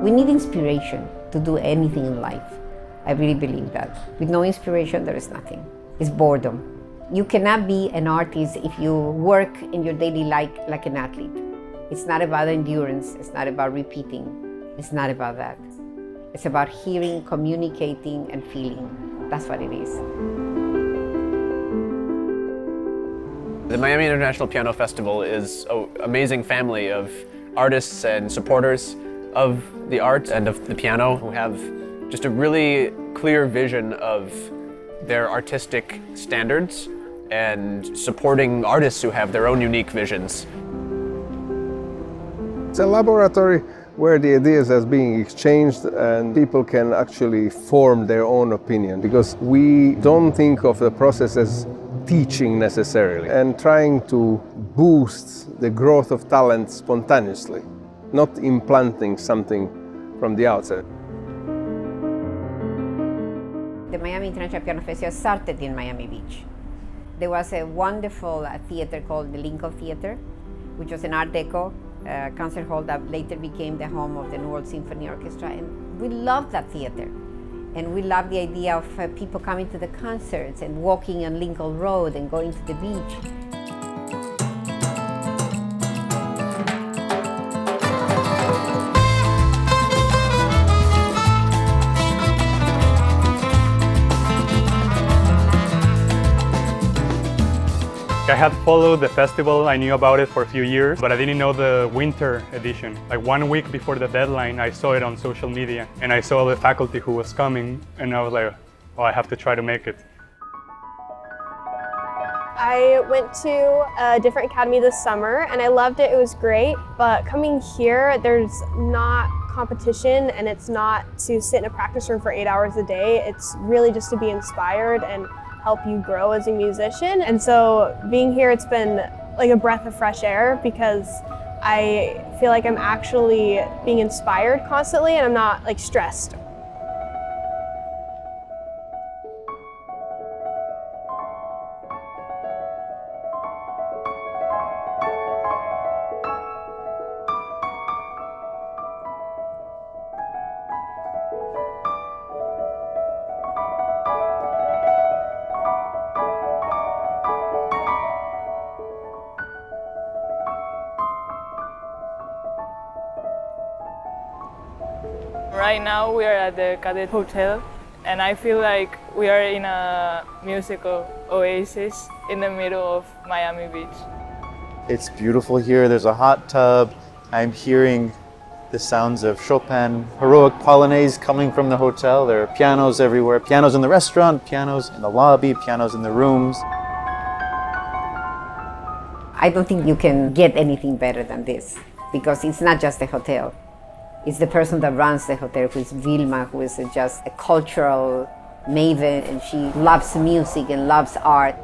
We need inspiration to do anything in life. I really believe that. With no inspiration, there is nothing. It's boredom. You cannot be an artist if you work in your daily life like an athlete. It's not about endurance. It's not about repeating. It's not about that. It's about hearing, communicating, and feeling. That's what it is. The Miami International Piano Festival is an amazing family of artists and supporters of the art and of the piano who have just a really clear vision of their artistic standards and supporting artists who have their own unique visions. It's a laboratory where the ideas are being exchanged and people can actually form their own opinion, because we don't think of the process as teaching necessarily, and trying to boost the growth of talent spontaneously, not implanting something from the outside. The Miami International Piano Festival started in Miami Beach. There was a wonderful theater called the Lincoln Theater, which was an Art Deco concert hall that later became the home of the New World Symphony Orchestra. And we loved that theater. And we loved the idea of people coming to the concerts and walking on Lincoln Road and going to the beach. I had followed the festival, I knew about it for a few years, but I didn't know the winter edition. Like 1 week before the deadline, I saw it on social media and I saw the faculty who was coming and I was like, oh, I have to try to make it. I went to a different academy this summer and I loved it, it was great, but coming here, there's not competition and it's not to sit in a practice room for 8 hours a day. It's really just to be inspired and help you grow as a musician. And so being here, it's been like a breath of fresh air because I feel like I'm actually being inspired constantly and I'm not like stressed. Right now we are at the Cadet Hotel and I feel like we are in a musical oasis in the middle of Miami Beach. It's beautiful here, there's a hot tub. I'm hearing the sounds of Chopin heroic polonaise coming from the hotel. There are pianos everywhere, pianos in the restaurant, pianos in the lobby, pianos in the rooms. I don't think you can get anything better than this because it's not just the hotel. It's the person that runs the hotel, who is Vilma, who is just a cultural maven, and she loves music and loves art.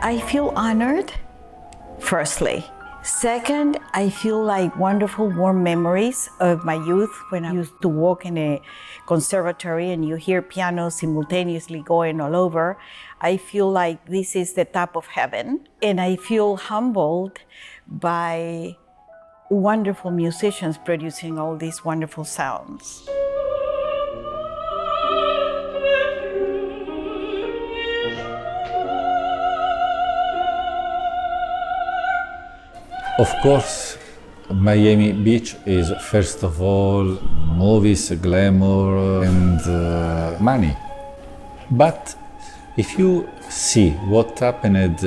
I feel honored, firstly. Second, I feel like wonderful warm memories of my youth when I used to walk in a conservatory and you hear pianos simultaneously going all over. I feel like this is the top of heaven, and I feel humbled by wonderful musicians producing all these wonderful sounds. Of course, Miami Beach is first of all movies, glamour and money. But if you see what happened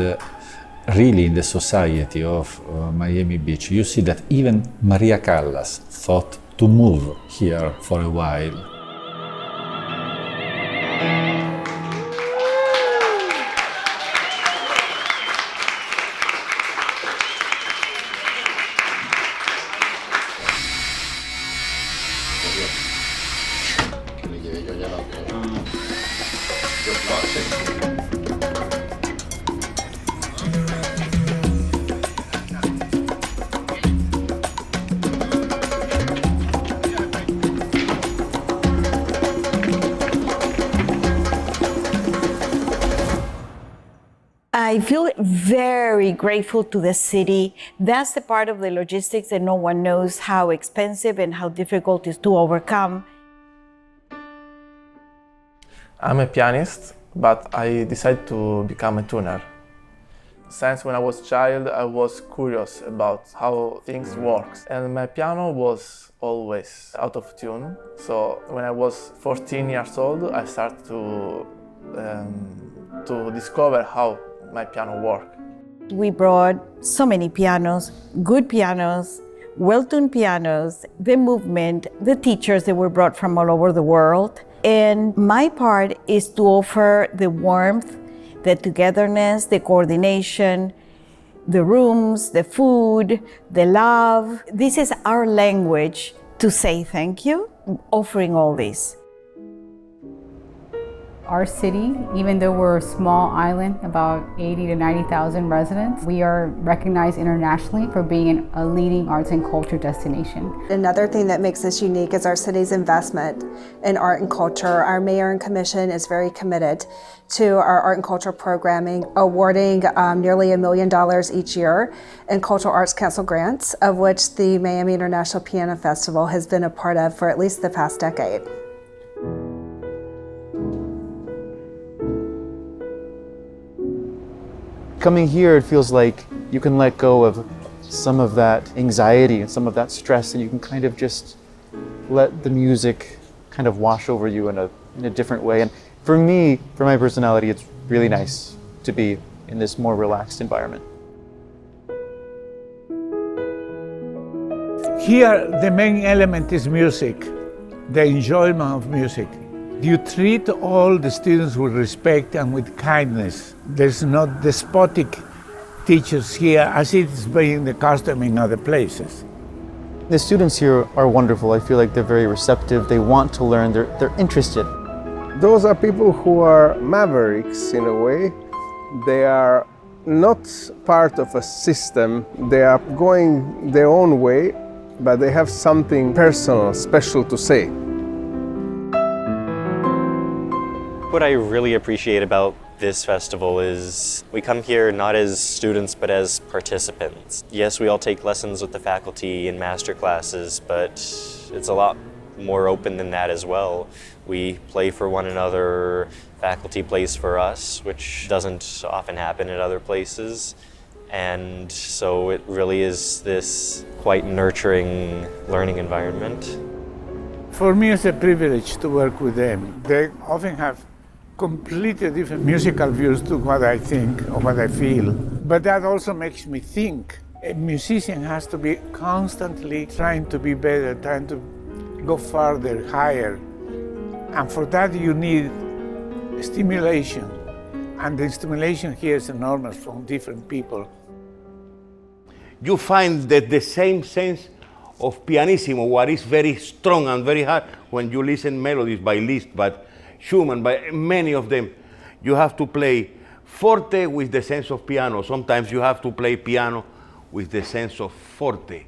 really in the society of Miami Beach, you see that even Maria Callas thought to move here for a while. I feel very grateful to the city. That's the part of the logistics that no one knows how expensive and how difficult it is to overcome. I'm a pianist, but I decided to become a tuner. Since when I was a child, I was curious about how things work, and my piano was always out of tune. So when I was 14 years old, I started to discover how my piano worked. We brought so many pianos, good pianos, well-tuned pianos, the movement, the teachers that were brought from all over the world. And my part is to offer the warmth, the togetherness, the coordination, the rooms, the food, the love. This is our language to say thank you, offering all this. Our city, even though we're a small island, about 80 to 90,000 residents, we are recognized internationally for being a leading arts and culture destination. Another thing that makes us unique is our city's investment in art and culture. Our mayor and commission is very committed to our art and culture programming, awarding nearly $1 million each year in Cultural Arts Council grants, of which the Miami International Piano Festival has been a part of for at least the past decade. Coming here, it feels like you can let go of some of that anxiety and some of that stress, and you can kind of just let the music kind of wash over you in a different way. And for me, for my personality, it's really nice to be in this more relaxed environment. Here, the main element is music, the enjoyment of music. You treat all the students with respect and with kindness. There's not despotic teachers here as it is being the custom in other places. The students here are wonderful. I feel like they're very receptive. They want to learn. They're interested. Those are people who are mavericks in a way. They are not part of a system. They are going their own way, but they have something personal, special to say. What I really appreciate about this festival is we come here not as students but as participants. Yes, we all take lessons with the faculty in masterclasses, but it's a lot more open than that as well. We play for one another, faculty plays for us, which doesn't often happen at other places. And so it really is this quite nurturing learning environment. For me, it's a privilege to work with them. They often have completely different musical views to what I think or what I feel. But that also makes me think. A musician has to be constantly trying to be better, trying to go farther, higher. And for that you need stimulation. And the stimulation here is enormous from different people. You find that the same sense of pianissimo, what is very strong and very hard when you listen melodies by Liszt, but Schumann, by many of them, you have to play forte with the sense of piano. Sometimes you have to play piano with the sense of forte.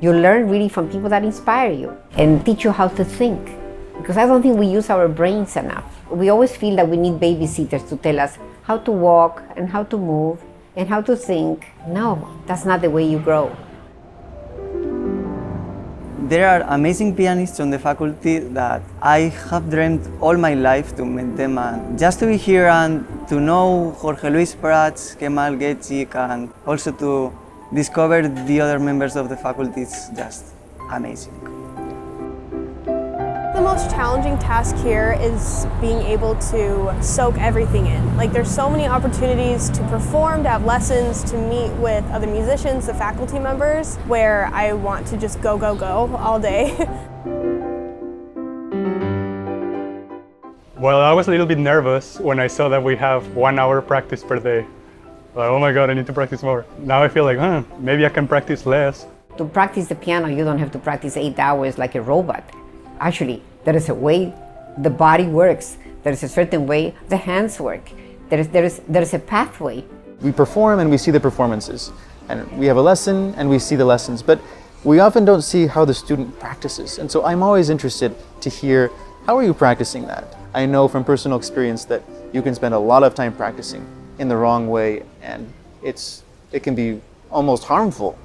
You learn really from people that inspire you and teach you how to think. Because I don't think we use our brains enough. We always feel that we need babysitters to tell us how to walk and how to move and how to think. No, that's not the way you grow. There are amazing pianists on the faculty that I have dreamed all my life to meet them, and just to be here and to know Jorge Luis Prats, Kemal Getchik, and also to discover the other members of the faculty is just amazing. The most challenging task here is being able to soak everything in. Like, there's so many opportunities to perform, to have lessons, to meet with other musicians, the faculty members, where I want to just go, go, go all day. Well, I was a little bit nervous when I saw that we have 1 hour practice per day. Like, oh my God, I need to practice more. Now I feel like, maybe I can practice less. To practice the piano, you don't have to practice 8 hours like a robot. Actually, there is a way the body works. There is a certain way the hands work. There is a pathway. We perform and we see the performances. And we have a lesson and we see the lessons. But we often don't see how the student practices. And so I'm always interested to hear, how are you practicing that? I know from personal experience that you can spend a lot of time practicing in the wrong way, and it can be almost harmful.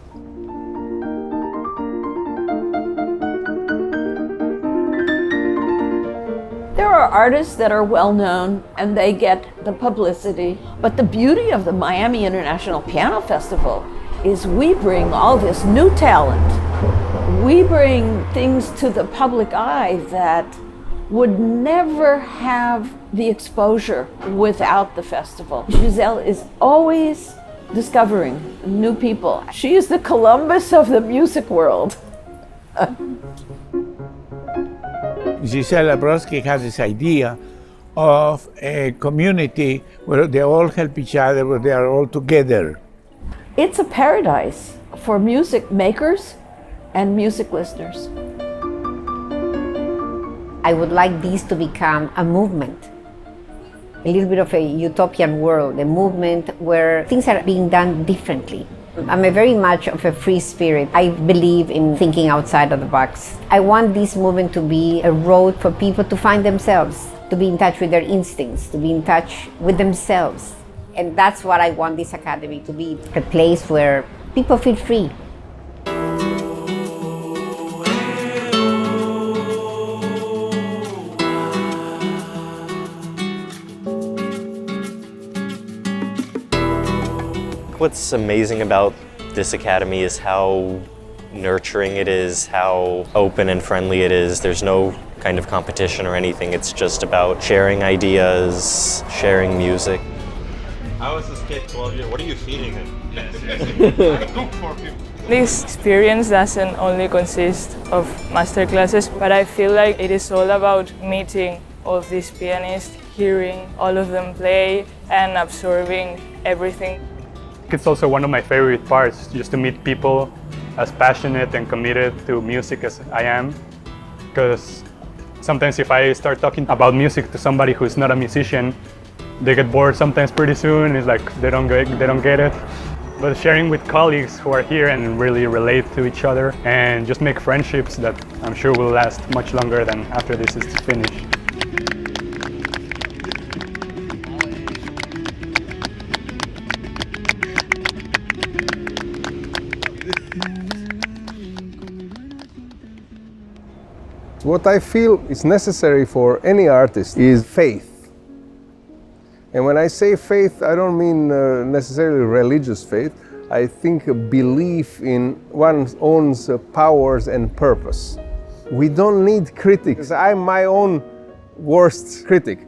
There are artists that are well known and they get the publicity, but the beauty of the Miami International Piano Festival is we bring all this new talent. We bring things to the public eye that would never have the exposure without the festival. Giselle is always discovering new people. She is the Columbus of the music world. Giselle Abroski has this idea of a community where they all help each other, where they are all together. It's a paradise for music makers and music listeners. I would like this to become a movement, a little bit of a utopian world, a movement where things are being done differently. I'm very much of a free spirit. I believe in thinking outside of the box. I want this movement to be a road for people to find themselves, to be in touch with their instincts, to be in touch with themselves. And that's what I want this academy to be, a place where people feel free. What's amazing about this academy is how nurturing it is, how open and friendly it is. There's no kind of competition or anything. It's just about sharing ideas, sharing music. How is this kid 12 years? What are you feeding him? I cook for him. This experience doesn't only consist of masterclasses, but I feel like it is all about meeting all of these pianists, hearing all of them play and absorbing everything. It's also one of my favorite parts, just to meet people as passionate and committed to music as I am. Because sometimes if I start talking about music to somebody who's not a musician, they get bored sometimes pretty soon. It's like they don't get it. But sharing with colleagues who are here and really relate to each other and just make friendships that I'm sure will last much longer than after this is finished. What I feel is necessary for any artist is faith. And when I say faith, I don't mean necessarily religious faith. I think a belief in one's own powers and purpose. We don't need critics. I'm my own worst critic.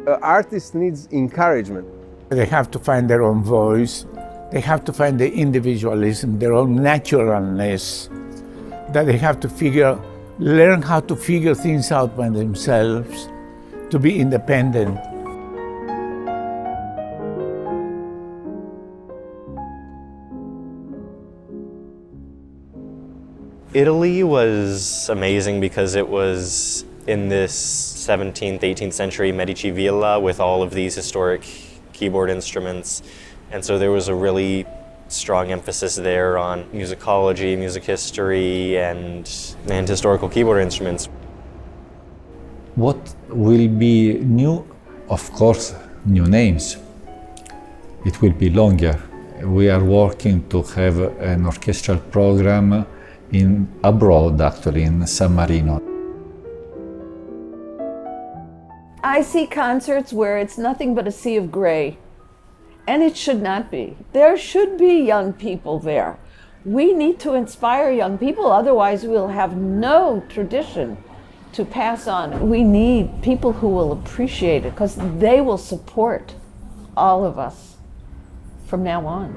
Artist needs encouragement. They have to find their own voice. They have to find the individualism, their own naturalness, that they have to learn how to figure things out by themselves, to be independent. Italy was amazing because it was in this 17th, 18th century Medici villa with all of these historic keyboard instruments. And so there was a really strong emphasis there on musicology, music history, and historical keyboard instruments. What will be new? Of course, new names. It will be longer. We are working to have an orchestral program abroad, actually, in San Marino. I see concerts where it's nothing but a sea of gray. And it should not be. There should be young people there We need to inspire young people, otherwise we'll have no tradition to pass on. We need people who will appreciate it because they will support all of us from now on.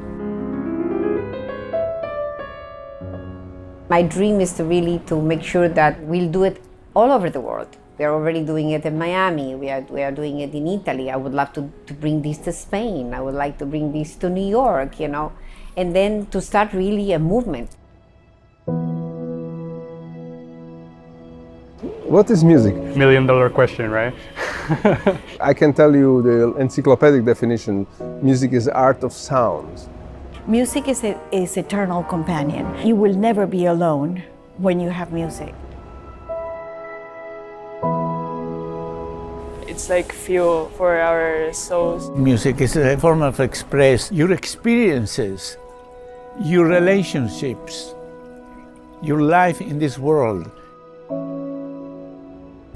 My dream is to really to make sure that we'll do it all over the world. We are already doing it in Miami. We are doing it in Italy. I would love to bring this to Spain. I would like to bring this to New York, you know, and then to start really a movement. What is music? $1 million question, right? I can tell you the encyclopedic definition. Music is art of sound. Music is eternal companion. You will never be alone when you have music. It's like fuel for our souls. Music is a form of express your experiences, your relationships, your life in this world.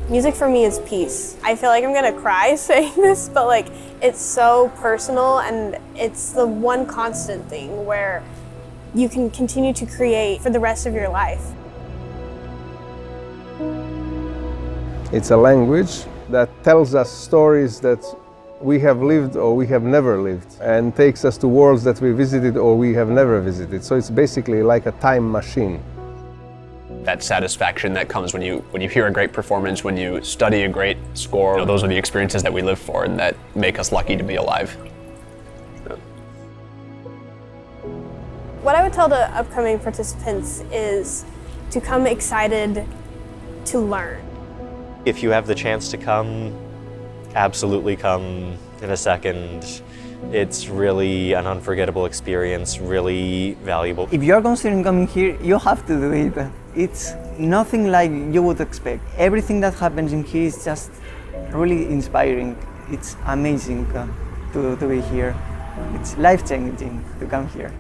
Music for me is peace. I feel like I'm gonna cry saying this, but like it's so personal and it's the one constant thing where you can continue to create for the rest of your life. It's a language that tells us stories that we have lived or we have never lived, and takes us to worlds that we visited or we have never visited. So it's basically like a time machine. That satisfaction that comes when you hear a great performance, when you study a great score, you know, those are the experiences that we live for and that make us lucky to be alive. What I would tell the upcoming participants is to come excited to learn. If you have the chance to come, absolutely come in a second. It's really an unforgettable experience, really valuable. If you're considering coming here, you have to do it. It's nothing like you would expect. Everything that happens in here is just really inspiring. It's amazing to be here. It's life-changing to come here.